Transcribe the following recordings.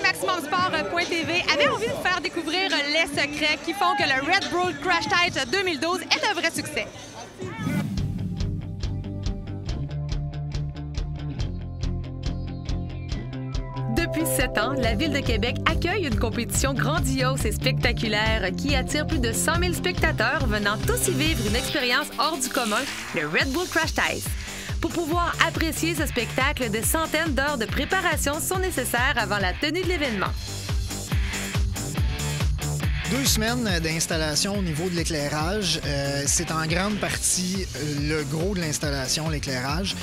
MaximumSport.tv avait envie de vous faire découvrir les secrets qui font que le Red Bull Crash Test 2012 est un vrai succès. Depuis 7 ans, la Ville de Québec accueille une compétition grandiose et spectaculaire qui attire plus de 100 000 spectateurs venant tous y vivre une expérience hors du commun, le Red Bull Crash Test. Pour pouvoir apprécier ce spectacle, des centaines d'heures de préparation sont nécessaires avant la tenue de l'événement. 2 semaines d'installation au niveau de l'éclairage. C'est en grande partie le gros de l'installation, l'éclairage.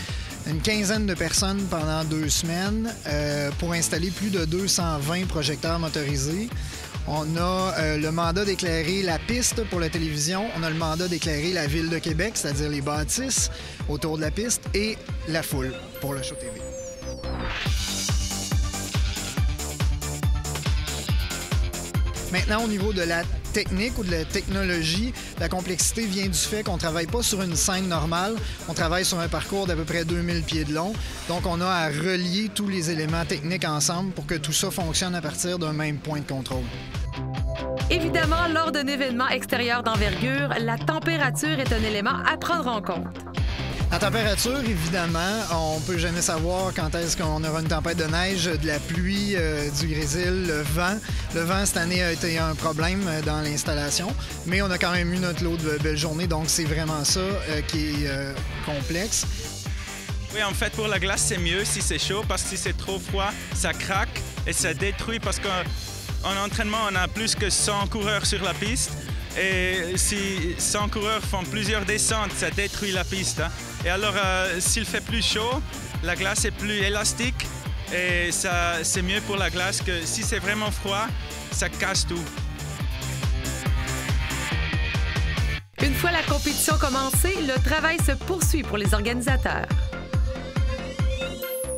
Une quinzaine de personnes pendant 2 semaines pour installer plus de 220 projecteurs motorisés. On a le mandat d'éclairer la piste pour la télévision. On a le mandat d'éclairer la Ville de Québec, c'est-à-dire les bâtisses autour de la piste et la foule pour le show TV. Maintenant, au niveau de la technique ou de la technologie, la complexité vient du fait qu'on ne travaille pas sur une scène normale. On travaille sur un parcours d'à peu près 2000 pieds de long. Donc, on a à relier tous les éléments techniques ensemble pour que tout ça fonctionne à partir d'un même point de contrôle. Évidemment, lors d'un événement extérieur d'envergure, la température est un élément à prendre en compte. La température, évidemment, on ne peut jamais savoir quand est-ce qu'on aura une tempête de neige, de la pluie, du grésil, le vent. Le vent, cette année, a été un problème dans l'installation, mais on a quand même eu notre lot de belles journées, donc c'est vraiment ça qui est complexe. Oui, en fait, pour la glace, c'est mieux si c'est chaud, parce que si c'est trop froid, ça craque et ça détruit, parce qu'en entraînement, on a plus que 100 coureurs sur la piste. Et si 100 coureurs font plusieurs descentes, ça détruit la piste. Hein. Et alors, s'il fait plus chaud, la glace est plus élastique et c'est mieux pour la glace que si c'est vraiment froid, ça casse tout. Une fois la compétition commencée, le travail se poursuit pour les organisateurs.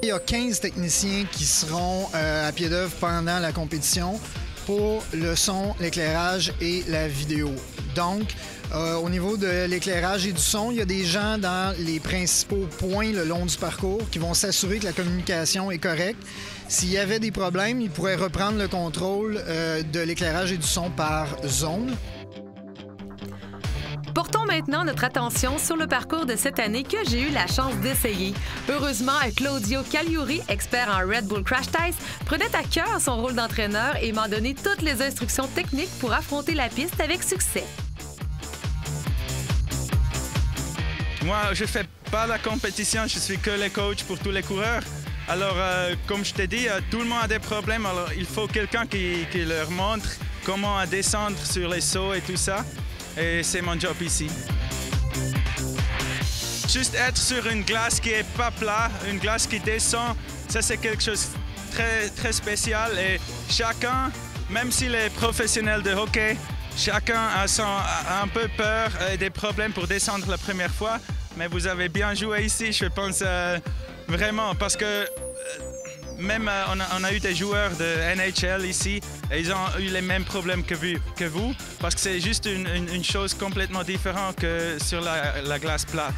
Il y a 15 techniciens qui seront à pied d'œuvre pendant la compétition pour le son, l'éclairage et la vidéo. Donc, au niveau de l'éclairage et du son, il y a des gens dans les principaux points le long du parcours qui vont s'assurer que la communication est correcte. S'il y avait des problèmes, ils pourraient reprendre le contrôle de l'éclairage et du son par zone. Portons maintenant notre attention sur le parcours de cette année que j'ai eu la chance d'essayer. Heureusement, Claudio Cagliuri, expert en Red Bull Crash Test, prenait à cœur son rôle d'entraîneur et m'a donné toutes les instructions techniques pour affronter la piste avec succès. Moi, je ne fais pas la compétition, je suis que le coach pour tous les coureurs. Alors, comme je t'ai dit, tout le monde a des problèmes, alors il faut quelqu'un qui leur montre comment descendre sur les sauts et tout ça. Et c'est mon job ici. Juste être sur une glace qui n'est pas plat, une glace qui descend, ça c'est quelque chose de très spécial. Et chacun, même s'il est professionnel de hockey, chacun a un peu peur et des problèmes pour descendre la première fois. Mais vous avez bien joué ici, je pense vraiment, parce que même on a eu des joueurs de NHL ici et ils ont eu les mêmes problèmes que vous parce que c'est juste une chose complètement différente que sur la glace plate.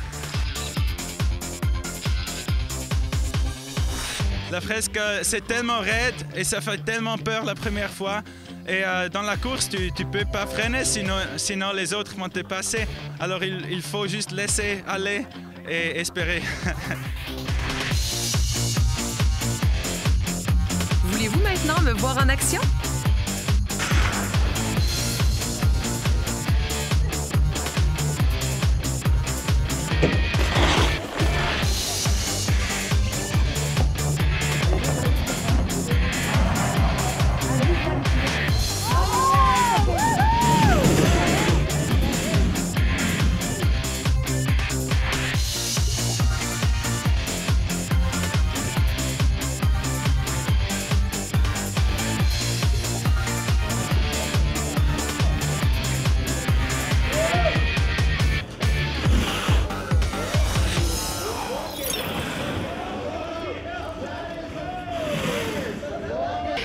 La fresque, c'est tellement raide et ça fait tellement peur la première fois. Et dans la course, tu ne peux pas freiner, sinon les autres vont te passer. Alors il faut juste laisser aller et espérer. Voulez-vous maintenant me voir en action?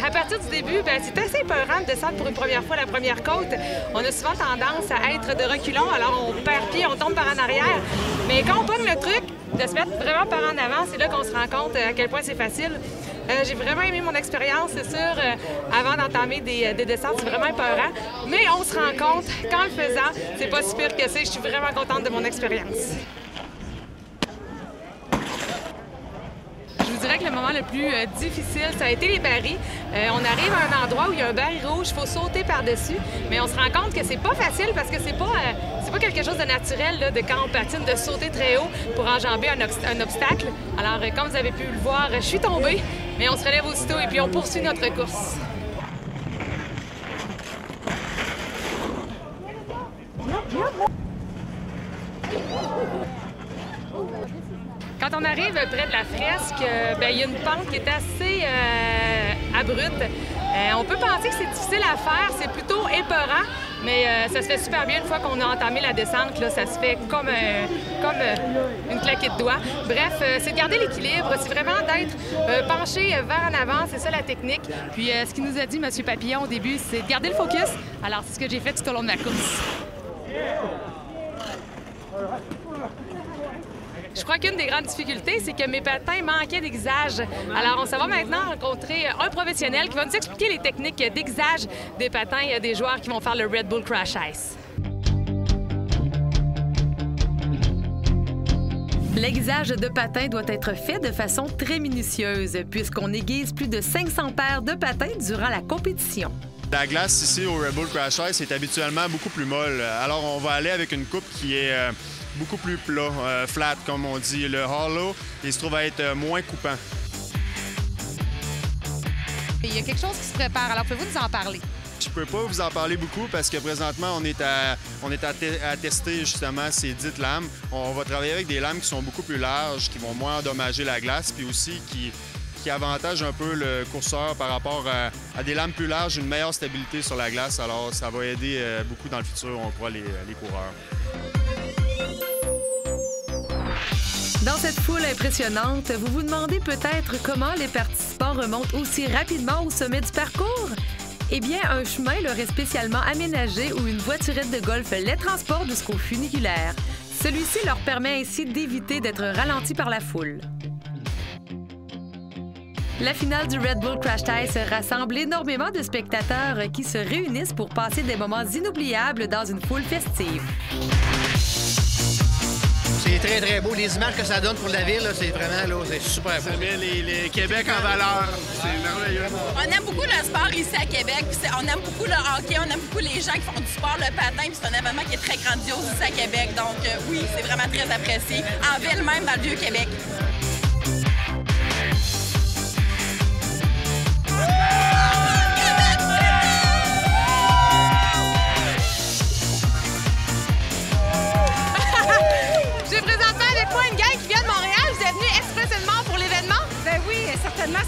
À partir du début, c'est assez épeurant de descendre pour une première fois la première côte. On a souvent tendance à être de reculons, alors on perd pied, on tombe par en arrière. Mais quand on pogne le truc de se mettre vraiment par en avant, c'est là qu'on se rend compte à quel point c'est facile. J'ai vraiment aimé mon expérience, c'est sûr. Avant d'entamer des descentes, c'est vraiment épeurant. Mais on se rend compte qu'en le faisant, c'est pas si pire que c'est. Je suis vraiment contente de mon expérience. Je dirais que le moment le plus difficile, ça a été les barils. On arrive à un endroit où il y a un baril rouge, il faut sauter par-dessus, mais on se rend compte que c'est pas facile parce que c'est pas quelque chose de naturel là, de quand on patine, de sauter très haut pour enjamber un obstacle. Alors, comme vous avez pu le voir, je suis tombée, mais on se relève aussitôt et puis on poursuit notre course. Quand on arrive près de la fresque, il y a une pente qui est assez abrupte. On peut penser que c'est difficile à faire, c'est plutôt épeurant, mais ça se fait super bien une fois qu'on a entamé la descente. Là, ça se fait comme une claquette de doigts. Bref, c'est de garder l'équilibre, c'est vraiment d'être penché vers en avant, c'est ça la technique. Puis ce qu'il nous a dit M. Papillon au début, c'est de garder le focus. Alors c'est ce que j'ai fait tout au long de la course. Je crois qu'une des grandes difficultés, c'est que mes patins manquaient d'aiguisage. Alors, on s'en va maintenant rencontrer un professionnel qui va nous expliquer les techniques d'aiguisage des patins des joueurs qui vont faire le Red Bull Crash Ice. L'aiguisage de patins doit être fait de façon très minutieuse, puisqu'on aiguise plus de 500 paires de patins durant la compétition. La glace ici au Red Bull Crash Ice est habituellement beaucoup plus molle. Alors, on va aller avec une coupe qui est beaucoup plus plat, flat, comme on dit. Le hollow, il se trouve à être moins coupant. Il y a quelque chose qui se prépare, alors pouvez-vous nous en parler? Je peux pas vous en parler beaucoup parce que présentement, on est à tester justement ces dites lames. On va travailler avec des lames qui sont beaucoup plus larges, qui vont moins endommager la glace, puis aussi qui avantage un peu le courseur par rapport à des lames plus larges, une meilleure stabilité sur la glace. Alors, ça va aider beaucoup dans le futur, on croit, les coureurs. Dans cette foule impressionnante, vous vous demandez peut-être comment les participants remontent aussi rapidement au sommet du parcours? Eh bien, un chemin leur est spécialement aménagé où une voiturette de golf les transporte jusqu'au funiculaire. Celui-ci leur permet ainsi d'éviter d'être ralentis par la foule. La finale du Red Bull Crash Ice rassemble énormément de spectateurs qui se réunissent pour passer des moments inoubliables dans une foule festive. C'est très, très beau. Les images que ça donne pour la ville, c'est vraiment c'est super beau. Ça met les Québec en valeur. C'est merveilleux. On aime beaucoup le sport ici à Québec. On aime beaucoup le hockey, on aime beaucoup les gens qui font du sport, le patin. C'est un événement qui est très grandiose ici à Québec. Donc oui, c'est vraiment très apprécié. En ville même, dans le Vieux-Québec.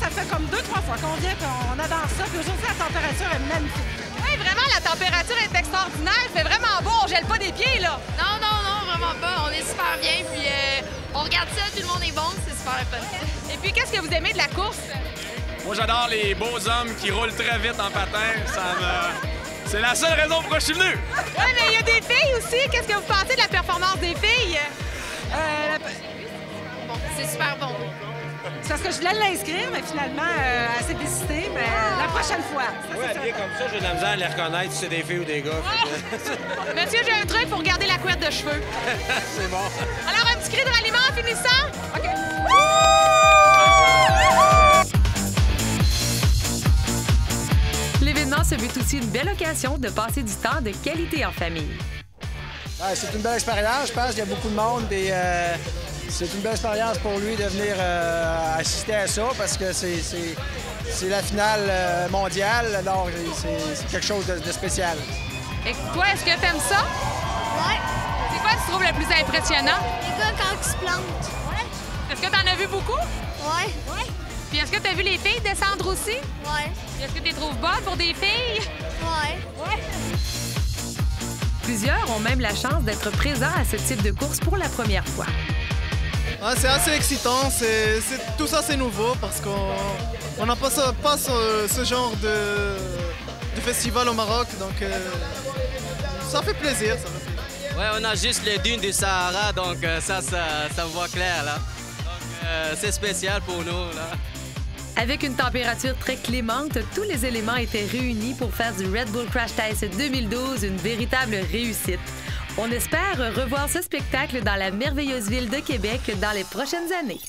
Ça fait comme 2-3 fois qu'on vient, on adore ça. Puis aujourd'hui, la température est magnifique. Oui, vraiment, la température est extraordinaire. Il fait vraiment beau, on gèle pas des pieds, là. Non, vraiment pas. On est super bien, puis on regarde ça, tout le monde est bon, c'est super fun. Et puis, qu'est-ce que vous aimez de la course? Moi, j'adore les beaux hommes qui roulent très vite en patin. C'est la seule raison pourquoi je suis venu. Oui, mais il y a des filles aussi. Qu'est-ce que vous pensez de la performance des filles? Bon, c'est super bon. C'est parce que je voulais l'inscrire, mais finalement, elle s'est décidée. Mais la prochaine fois. Oui, habillé comme ça, j'ai de la misère à les reconnaître si c'est des filles ou des gars. Monsieur, j'ai un truc pour garder la couette de cheveux. C'est bon. Alors, un petit cri de ralliement en finissant? OK. L'événement se veut aussi une belle occasion de passer du temps de qualité en famille. Ouais, c'est une belle expérience. Je pense qu'il y a beaucoup de monde et c'est une belle expérience pour lui de venir assister à ça parce que c'est la finale mondiale, alors c'est quelque chose de spécial. Et toi, est-ce que t'aimes ça? Ouais. C'est quoi tu trouves le plus impressionnant? Les gars, quand ils se plantent. Ouais. Est-ce que t'en as vu beaucoup? Ouais. Ouais. Puis est-ce que t'as vu les filles descendre aussi? Ouais. Puis est-ce que tu les trouves bonnes pour des filles? Ouais. Ouais. Plusieurs ont même la chance d'être présents à ce type de course pour la première fois. Ah, c'est assez excitant, tout ça c'est nouveau parce qu'on n'a pas ce genre de festival au Maroc, donc ça fait plaisir. Ouais, on a juste les dunes du Sahara, donc ça voit clair là. Donc c'est spécial pour nous là. Avec une température très clémente, tous les éléments étaient réunis pour faire du Red Bull Crash Test 2012 une véritable réussite. On espère revoir ce spectacle dans la merveilleuse ville de Québec dans les prochaines années.